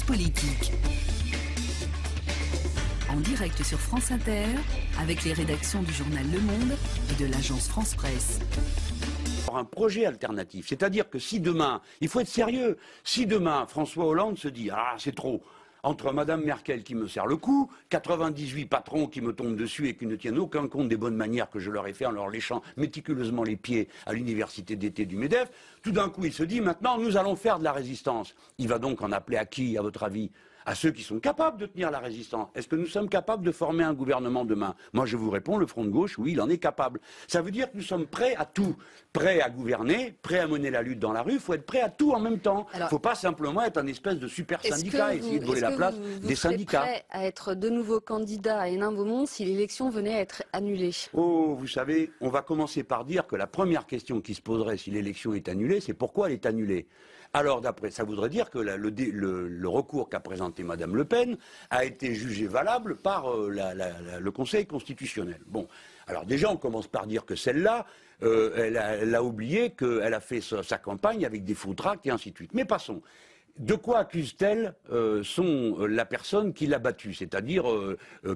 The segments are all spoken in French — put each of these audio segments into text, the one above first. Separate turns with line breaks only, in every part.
Tous politiques. En direct sur France Inter, avec les rédactions du journal Le Monde et de l'agence France Presse.
Un projet alternatif, c'est-à-dire que si demain, il faut être sérieux, si demain François Hollande se dit « Ah, c'est trop », entre Madame Merkel qui me serre le cou, 98 patrons qui me tombent dessus et qui ne tiennent aucun compte des bonnes manières que je leur ai fait en leur léchant méticuleusement les pieds à l'université d'été du MEDEF, tout d'un coup il se dit maintenant nous allons faire de la résistance. Il va donc en appeler à qui, à votre avis ? À ceux qui sont capables de tenir la résistance. Est-ce que nous sommes capables de former un gouvernement demain? Moi je vous réponds, le Front de gauche, oui, il en est capable. Ça veut dire que nous sommes prêts à tout. Prêts à gouverner, prêts à mener la lutte dans la rue, il faut être prêt à tout en même temps. Il ne faut pas simplement être un espèce de super syndicat et essayer de voler la place des syndicats.
Est-ce que vous serez prêt à être de nouveau candidat à Hénin-Beaumont si l'élection venait à être annulée?
Oh, vous savez, on va commencer par dire que la première question qui se poserait si l'élection est annulée, c'est pourquoi elle est annulée. Alors d'après, ça voudrait dire que le recours qu'a présenté Madame Le Pen a été jugé valable par le Conseil constitutionnel. Bon, alors déjà on commence par dire que celle-là, elle a oublié qu'elle a fait sa campagne avec des faux tracts et ainsi de suite. Mais passons. De quoi accuse-t-elle la personne qui l'a battue, c'est-à-dire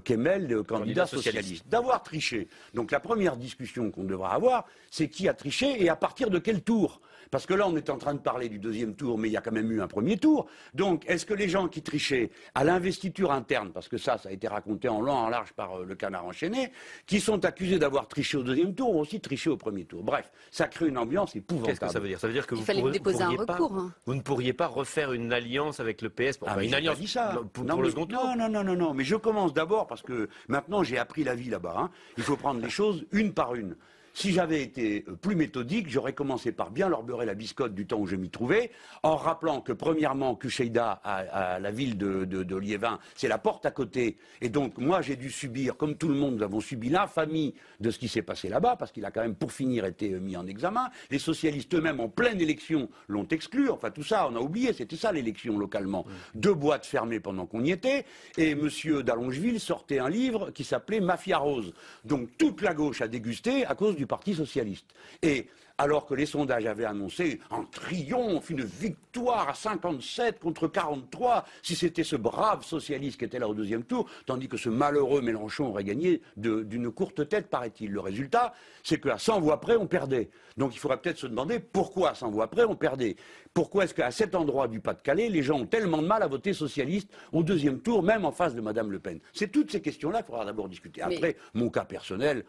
Kemel, le candidat socialiste, d'avoir triché? Donc la première discussion qu'on devra avoir, c'est qui a triché et à partir de quel tour? Parce que là, on est en train de parler du deuxième tour, mais il y a quand même eu un premier tour. Donc, est-ce que les gens qui trichaient à l'investiture interne, parce que ça a été raconté en long et en large par le Canard enchaîné, qui sont accusés d'avoir triché au deuxième tour, ont aussi triché au premier tour. Bref, ça crée une ambiance épouvantable.
Qu'est-ce que ça veut dire? Ça veut dire que vous ne pourriez pas refaire une alliance avec le PS pour une alliance pour le second tour?
Non, mais je commence d'abord parce que maintenant j'ai appris la vie là-bas. Hein. Il faut prendre les choses une par une. Si j'avais été plus méthodique, j'aurais commencé par bien leur beurrer la biscotte du temps où je m'y trouvais, en rappelant que premièrement, Kucheida, à la ville de Liévin, c'est la porte à côté. Et donc moi j'ai dû subir, comme tout le monde, nous avons subi l'infamie de ce qui s'est passé là-bas, parce qu'il a quand même pour finir été mis en examen. Les socialistes eux-mêmes, en pleine élection, l'ont exclu. Enfin tout ça, on a oublié, c'était ça l'élection localement. 2 boîtes fermées pendant qu'on y était, et M. d'Allongeville sortait un livre qui s'appelait Mafia Rose. Donc toute la gauche a dégusté à cause du Parti socialiste. Et alors que les sondages avaient annoncé un triomphe, une victoire à 57 contre 43, si c'était ce brave socialiste qui était là au deuxième tour, tandis que ce malheureux Mélenchon aurait gagné d'une courte tête, paraît-il. Le résultat, c'est qu'à 100 voix près, on perdait. Donc il faudrait peut-être se demander pourquoi à 100 voix près, on perdait. Pourquoi est-ce qu'à cet endroit du Pas-de-Calais, les gens ont tellement de mal à voter socialiste au deuxième tour, même en face de Madame Le Pen? C'est toutes ces questions-là qu'il faudra d'abord discuter. Après, mon cas personnel,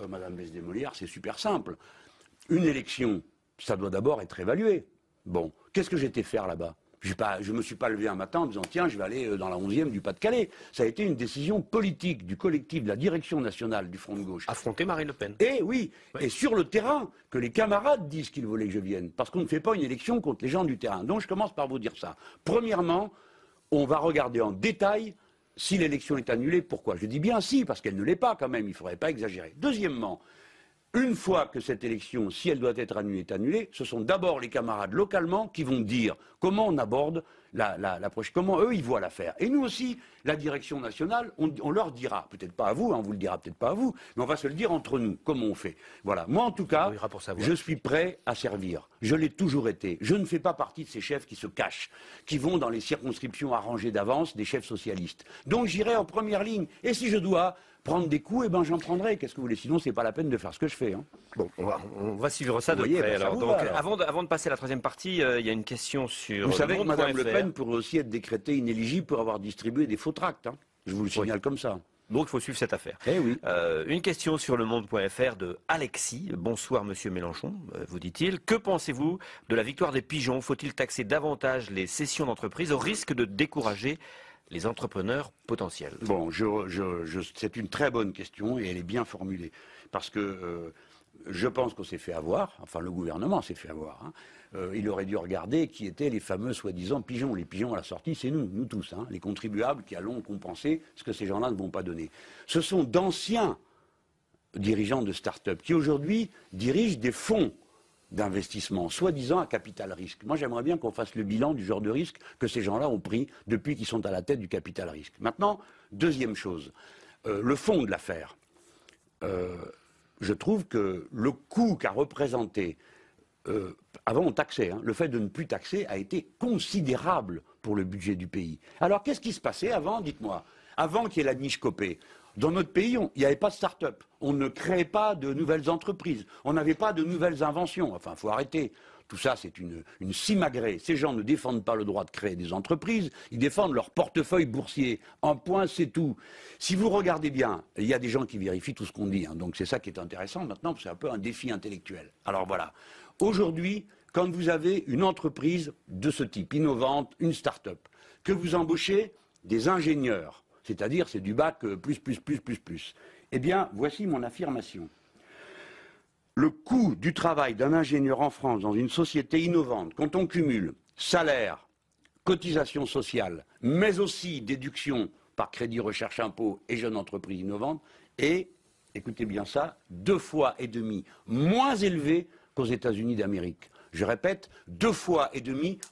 Madame Besdemolière, c'est super simple. Une élection, ça doit d'abord être évalué. Bon, qu'est-ce que j'étais faire là-bas? Je ne me suis pas levé un matin en disant tiens, je vais aller dans la 11e du Pas-de-Calais. Ça a été une décision politique du collectif de la direction nationale du Front de gauche.
Affronter Marine Le Pen.
Et oui, et sur le terrain, que les camarades disent qu'ils voulaient que je vienne. Parce qu'on ne fait pas une élection contre les gens du terrain. Donc je commence par vous dire ça. Premièrement, on va regarder en détail si l'élection est annulée. Pourquoi? Je dis bien si, parce qu'elle ne l'est pas quand même, il ne faudrait pas exagérer. Deuxièmement, une fois que cette élection, si elle doit être annulée, est annulée, ce sont d'abord les camarades localement qui vont dire comment on aborde l'approche, comment eux ils voient l'affaire. Et nous aussi, la direction nationale, on leur dira, peut-être pas à vous, on vous le dira peut-être pas à vous, mais on va se le dire entre nous, comment on fait. Voilà. Moi en tout cas, je suis prêt à servir. Je l'ai toujours été. Je ne fais pas partie de ces chefs qui se cachent, qui vont dans les circonscriptions arrangées d'avance des chefs socialistes. Donc j'irai en première ligne. Et si je dois prendre des coups, eh ben j'en prendrai. Qu'est-ce que vous voulez? Sinon, c'est pas la peine de faire ce que je fais. Hein.
Bon, on va suivre ça de près. Alors. Donc, avant de passer à la troisième partie, il y a une question sur.
Vous savez que Mme Le Pen pourrait aussi être décrétée inéligible pour avoir distribué des faux tracts. Hein. Je vous le signale comme ça.
Donc il faut suivre cette affaire.
Eh oui.
Une question sur le monde.fr de Alexis. Bonsoir Monsieur Mélenchon, vous dit-il. Que pensez-vous de la victoire des pigeons? Faut-il taxer davantage les cessions d'entreprise au risque de décourager les entrepreneurs potentiels?
Bon, c'est une très bonne question et elle est bien formulée. Parce que je pense qu'on s'est fait avoir, enfin le gouvernement s'est fait avoir. Hein. Il aurait dû regarder qui étaient les fameux soi-disant pigeons. Les pigeons à la sortie, c'est nous tous, hein, les contribuables qui allons compenser ce que ces gens-là ne vont pas donner. Ce sont d'anciens dirigeants de start-up qui aujourd'hui dirigent des fonds d'investissement, soi-disant à capital risque. Moi, j'aimerais bien qu'on fasse le bilan du genre de risque que ces gens-là ont pris depuis qu'ils sont à la tête du capital risque. Maintenant, deuxième chose, le fond de l'affaire. Je trouve que le coût qu'a représenté, avant on taxait, hein, le fait de ne plus taxer a été considérable pour le budget du pays. Alors qu'est-ce qui se passait avant, dites-moi, avant qu'il y ait la niche Copé? Dans notre pays, il n'y avait pas de start-up. On ne créait pas de nouvelles entreprises. On n'avait pas de nouvelles inventions. Enfin, il faut arrêter. Tout ça, c'est une simagrée. Ces gens ne défendent pas le droit de créer des entreprises, ils défendent leur portefeuille boursier. Un point, c'est tout. Si vous regardez bien, il y a des gens qui vérifient tout ce qu'on dit. Donc c'est ça qui est intéressant maintenant, c'est un peu un défi intellectuel. Alors voilà. Aujourd'hui, quand vous avez une entreprise de ce type, innovante, une start-up, que vous embauchez des ingénieurs, c'est-à-dire c'est du bac plus, eh bien, voici mon affirmation. Le coût du travail d'un ingénieur en France dans une société innovante, quand on cumule salaire, cotisation sociale, mais aussi déduction par crédit recherche impôt et jeune entreprise innovante, est, écoutez bien ça, 2,5 fois moins élevé qu'aux États-Unis d'Amérique. Je répète, 2,5 fois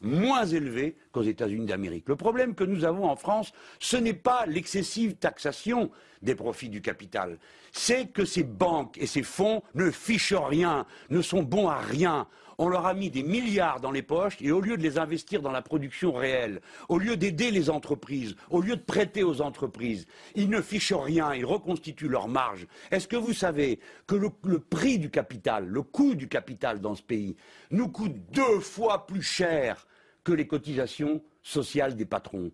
moins élevé qu'aux États-Unis d'Amérique. Le problème que nous avons en France, ce n'est pas l'excessive taxation des profits du capital. C'est que ces banques et ces fonds ne fichent rien, ne sont bons à rien. On leur a mis des milliards dans les poches et au lieu de les investir dans la production réelle, au lieu d'aider les entreprises, au lieu de prêter aux entreprises, ils ne fichent rien, ils reconstituent leur marge. Est-ce que vous savez que le prix du capital, le coût du capital dans ce pays, nous coûte 2 fois plus cher que les cotisations sociales des patrons?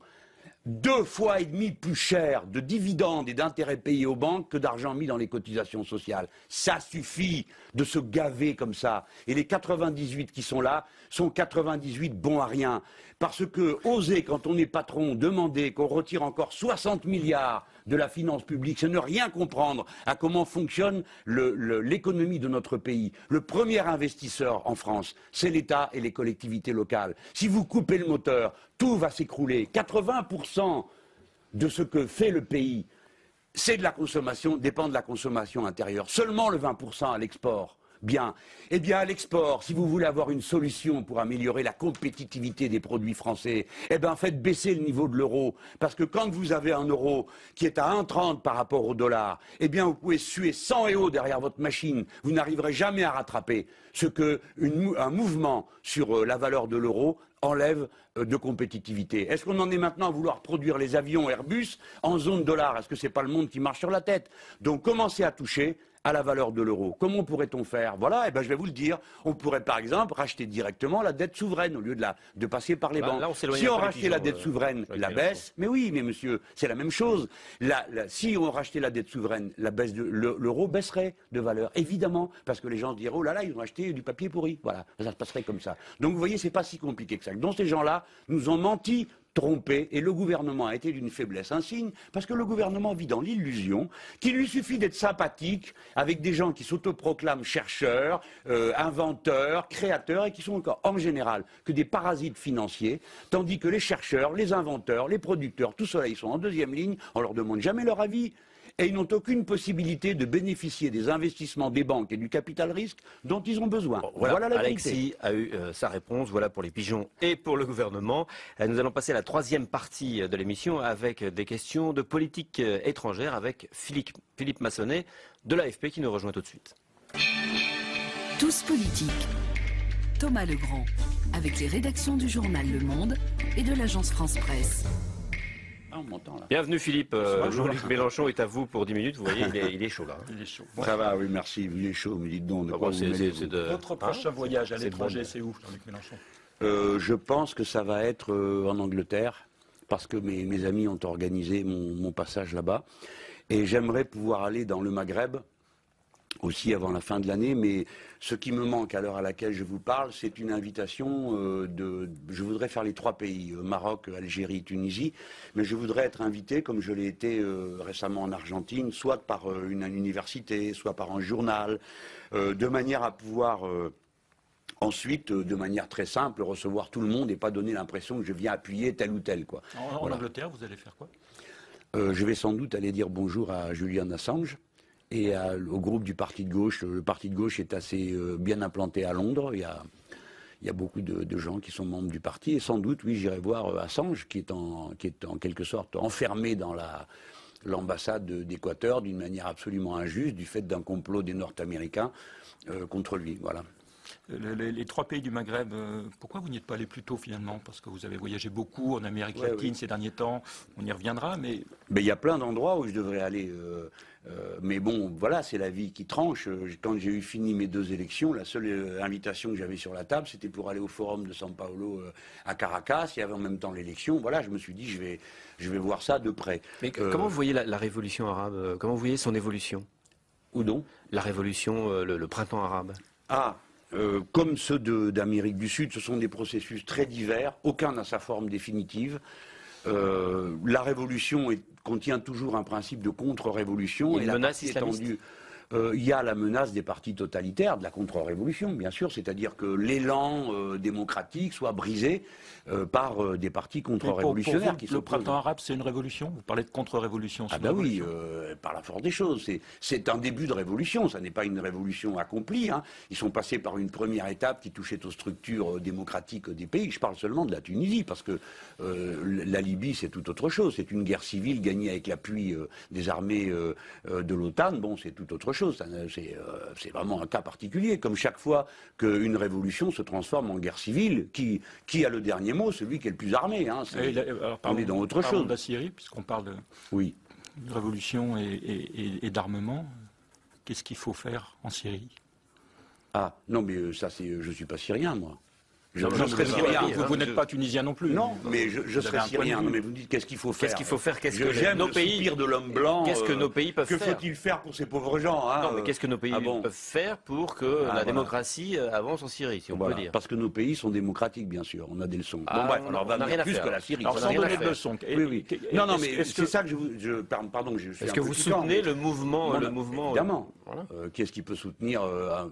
2,5 fois plus cher de dividendes et d'intérêts payés aux banques que d'argent mis dans les cotisations sociales. Ça suffit de se gaver comme ça. Et les 98 qui sont là sont 98 bons à rien. Parce que oser, quand on est patron, demander qu'on retire encore 60 milliards de la finance publique, c'est ne rien comprendre à comment fonctionne l'économie de notre pays. Le premier investisseur en France, c'est l'État et les collectivités locales. Si vous coupez le moteur, tout va s'écrouler. 80% de ce que fait le pays, c'est de la consommation, dépend de la consommation intérieure. Seulement le 20% à l'export. Bien. Eh bien, à l'export, si vous voulez avoir une solution pour améliorer la compétitivité des produits français, eh bien, faites baisser le niveau de l'euro. Parce que quand vous avez un euro qui est à 1,30 par rapport au dollar, eh bien, vous pouvez suer 100 EO derrière votre machine. Vous n'arriverez jamais à rattraper ce qu'un mouvement sur la valeur de l'euro enlève de compétitivité. Est-ce qu'on en est maintenant à vouloir produire les avions Airbus en zone dollar? Est-ce que ce n'est pas le monde qui marche sur la tête? Donc, commencez à toucher à la valeur de l'euro. Comment pourrait-on faire? Voilà, je vais vous le dire. On pourrait par exemple racheter directement la dette souveraine au lieu de passer par les banques. Là, si on rachetait la dette souveraine, la baisse, mais oui, mais monsieur, c'est la même chose. Si on rachetait la dette souveraine, la baisse de l'euro baisserait de valeur, évidemment, parce que les gens se diraient, oh là là, ils ont acheté du papier pourri. Voilà, ça se passerait comme ça. Donc vous voyez, c'est pas si compliqué que ça. Donc ces gens-là nous ont menti, trompé, et le gouvernement a été d'une faiblesse insigne, parce que le gouvernement vit dans l'illusion qu'il lui suffit d'être sympathique avec des gens qui s'autoproclament chercheurs, inventeurs, créateurs, et qui sont encore, en général, que des parasites financiers, tandis que les chercheurs, les inventeurs, les producteurs, tout cela, ils sont en deuxième ligne, on leur demande jamais leur avis, et ils n'ont aucune possibilité de bénéficier des investissements des banques et du capital risque dont ils ont besoin.
Bon, voilà la Alexis a eu sa réponse, voilà pour les pigeons et pour le gouvernement. Nous allons passer à la troisième partie de l'émission avec des questions de politique étrangère avec Philippe Massonnet de l'AFP qui nous rejoint tout de suite.
Tous politiques. Thomas Legrand, avec les rédactions du journal Le Monde et de l'agence France Presse.
On m'entend là.
Bienvenue Philippe, Jean-Luc Mélenchon est à vous pour 10 minutes, vous voyez, il est chaud là.
Il est chaud.
Ça va, oui, merci, il est chaud, mais dites donc, de quoi vous mêlez, vous
Votre prochain voyage à l'étranger, c'est où, Jean-Luc Mélenchon?
Je pense que ça va être en Angleterre, parce que mes amis ont organisé mon passage là-bas. Et j'aimerais pouvoir aller dans le Maghreb, aussi avant la fin de l'année, mais ce qui me manque à l'heure à laquelle je vous parle, c'est une invitation je voudrais faire les 3 pays, Maroc, Algérie, Tunisie, mais je voudrais être invité, comme je l'ai été récemment en Argentine, soit par une université, soit par un journal, de manière à pouvoir ensuite, de manière très simple, recevoir tout le monde et pas donner l'impression que je viens appuyer tel ou tel, quoi.
En Angleterre, vous allez faire quoi?
Je vais sans doute aller dire bonjour à Julian Assange et au groupe du Parti de gauche. Le Parti de gauche est assez bien implanté à Londres. Il y a beaucoup de gens qui sont membres du parti. Et sans doute, oui, j'irai voir Assange, qui est en quelque sorte enfermé dans l'ambassade d'Équateur d'une manière absolument injuste, du fait d'un complot des Nord-Américains contre lui. Voilà.
Les 3 pays du Maghreb, pourquoi vous n'y êtes pas allé plus tôt finalement? Parce que vous avez voyagé beaucoup en Amérique latine ces derniers temps, on y reviendra, mais...
Mais il y a plein d'endroits où je devrais aller. Mais bon, voilà, c'est la vie qui tranche. Quand j'ai eu fini mes 2 élections, la seule invitation que j'avais sur la table, c'était pour aller au forum de São Paulo à Caracas. Il y avait en même temps l'élection. Voilà, je me suis dit, je vais voir ça de près.
Mais comment vous voyez la révolution arabe? Comment vous voyez son évolution?
Où donc?
La révolution, le printemps arabe.
Comme ceux d'Amérique du Sud, ce sont des processus très divers. Aucun n'a sa forme définitive. La révolution contient toujours un principe de contre-révolution.
Et la menace islamiste.
Il y a la menace des partis totalitaires, de la contre-révolution, bien sûr, c'est-à-dire que l'élan démocratique soit brisé par des partis contre-révolutionnaires.
Le printemps arabe, c'est une révolution? Vous parlez de contre-révolution?
Ah ben oui, par la force des choses. C'est un début de révolution, ça n'est pas une révolution accomplie. Hein. Ils sont passés par une première étape qui touchait aux structures démocratiques des pays. Je parle seulement de la Tunisie, parce que la Libye, c'est tout autre chose. C'est une guerre civile gagnée avec l'appui des armées de l'OTAN. Bon, c'est tout autre chose. C'est vraiment un cas particulier, comme chaque fois qu'une révolution se transforme en guerre civile, qui a le dernier mot, celui qui est le plus armé. Hein. On est dans autre chose.
De la Syrie, puisqu'on parle de révolution et d'armement, qu'est-ce qu'il faut faire en Syrie?
Ah, non, mais ça, je ne suis pas syrien, moi.
Je serais syrien. Vous n'êtes pas tunisien non plus.
Non, mais je serais syrien. Non, mais vous dites qu'est-ce qu'il faut faire?
Qu'est-ce qu'il faut faire?
J'aime le soupir de l'homme blanc.
Qu'est-ce que nos pays peuvent faire?
Que faut-il faire pour ces pauvres gens, hein?
Non, mais qu'est-ce que nos pays peuvent faire pour que la démocratie avance en Syrie, si on peut dire?
Parce que nos pays sont démocratiques, bien sûr. On a des leçons.
Bon, bref, alors on n'a rien à faire.
Que la Syrie.
Alors, sans donner de leçons.
Oui. Non, mais c'est ça que pardon, je suis.
Est-ce que vous soutenez le mouvement?
Évidemment. Qu'est-ce qui peut soutenir?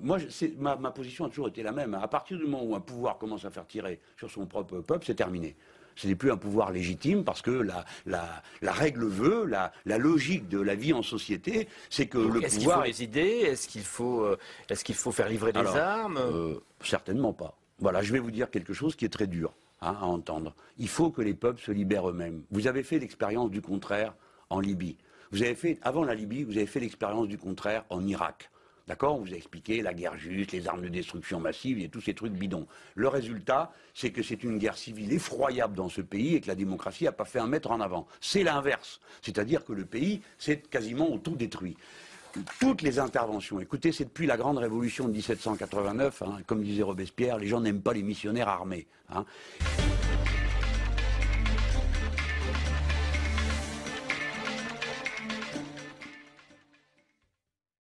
Moi, ma position a toujours été la même. À partir du moment où un pouvoir commence à faire tirer sur son propre peuple, c'est terminé. Ce n'est plus un pouvoir légitime parce que la règle veut, la logique de la vie en société, c'est que le pouvoir...
Est-ce qu'il faut les idées? Est-ce qu'il faut faire livrer des armes?
Certainement pas. Voilà, je vais vous dire quelque chose qui est très dur à entendre. Il faut que les peuples se libèrent eux-mêmes. Vous avez fait l'expérience du contraire en Libye. Avant la Libye, vous avez fait l'expérience du contraire en Irak. D'accord? On vous a expliqué la guerre juste, les armes de destruction massive et tous ces trucs bidons. Le résultat, c'est que c'est une guerre civile effroyable dans ce pays et que la démocratie n'a pas fait un mètre en avant. C'est l'inverse. C'est-à-dire que le pays s'est quasiment tout détruit. Toutes les interventions, écoutez, c'est depuis la grande révolution de 1789, hein, comme disait Robespierre, les gens n'aiment pas les missionnaires armés. Hein.